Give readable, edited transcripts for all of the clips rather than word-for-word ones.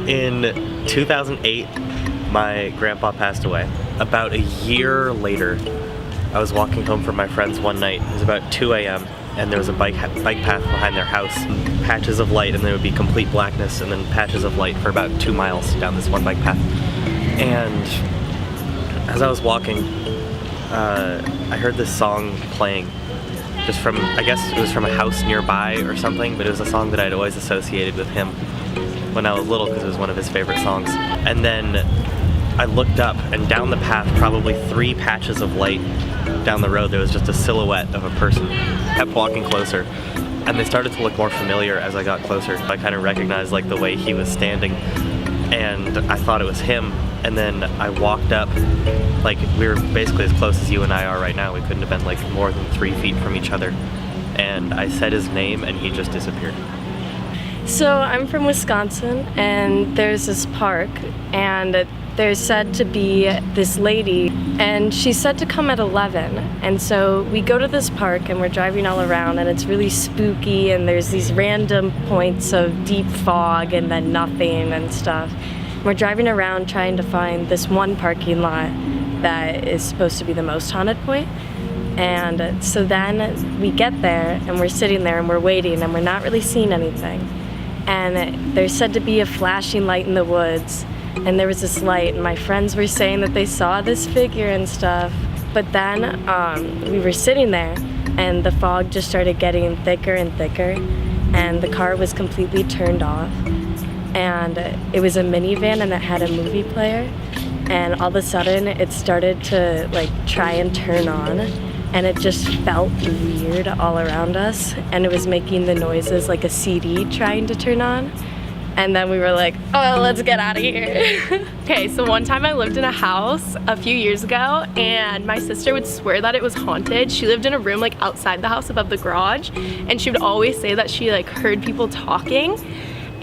In 2008, my grandpa passed away. About a year later, I was walking home from my friends one night. It was about 2 a.m. and there was a bike path behind their house. Patches of light, and there would be complete blackness, and then patches of light for about 2 miles down this one bike path. And as I was walking, I heard this song playing. Just from, I guess it was from a house nearby or something, but it was a song that I'd always associated with him when I was little because it was one of his favorite songs. And then I looked up, and down the path, probably 3 patches of light down the road, there was just a silhouette of a person. I kept walking closer, and they started to look more familiar as I got closer. I kind of recognized like the way he was standing, and I thought it was him. And then I walked up, like we were basically as close as you and I are right now. We couldn't have been like more than 3 feet from each other. And I said his name, and he just disappeared. So I'm from Wisconsin, and there's this park, and there's said to be this lady, and she's said to come at 11. And so we go to this park, and we're driving all around, and it's really spooky, and there's these random points of deep fog and then nothing and stuff. We're driving around trying to find this one parking lot that is supposed to be the most haunted point. And so then we get there, and we're sitting there, and we're waiting, and we're not really seeing anything. And there's said to be a flashing light in the woods, and there was this light, and my friends were saying that they saw this figure and stuff. But then we were sitting there, and the fog just started getting thicker and thicker, and the car was completely turned off. And it was a minivan, and it had a movie player, and all of a sudden it started to like try and turn on, and it just felt weird all around us, and it was making the noises like a CD trying to turn on. And then we were like, oh, let's get out of here. Okay, so one time I lived in a house a few years ago, and my sister would swear that it was haunted. She lived in a room like outside the house above the garage, and she would always say that she like heard people talking.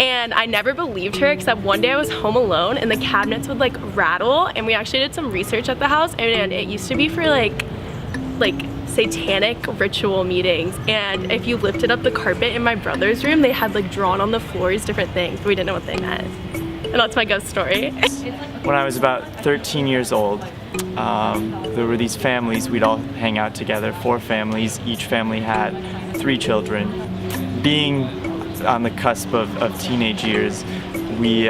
And I never believed her, except one day I was home alone and the cabinets would like rattle, and we actually did some research at the house, and it used to be for like satanic ritual meetings. And if you lifted up the carpet in my brother's room, they had like drawn on the floors different things, but we didn't know what they meant. And that's my ghost story. When I was about 13 years old, there were these families, we'd all hang out together, 4 families, each family had 3 children. Being on the cusp of teenage years, we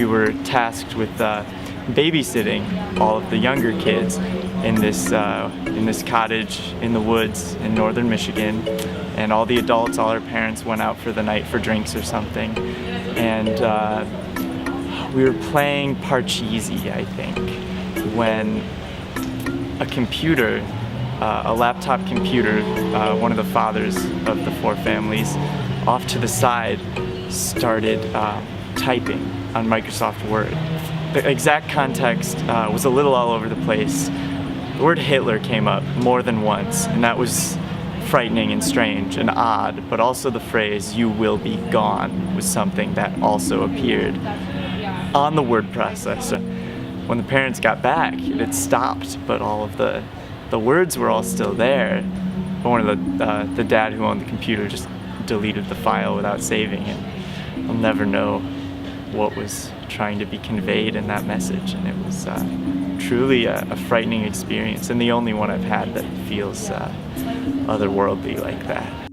were tasked with babysitting all of the younger kids in this cottage in the woods in northern Michigan, and all the adults, all our parents went out for the night for drinks or something, and we were playing Parcheesi, I think, when a computer, a laptop computer, one of the fathers of the 4 families, off to the side, started typing on Microsoft Word. The exact context was a little all over the place. The word Hitler came up more than once, and that was frightening and strange and odd, but also the phrase, "you will be gone," was something that also appeared on the word processor. When the parents got back, it had stopped, but all of the words were all still there. But one of the dad who owned the computer just deleted the file without saving it. I'll never know what was trying to be conveyed in that message, and it was truly a frightening experience, and the only one I've had that feels otherworldly like that.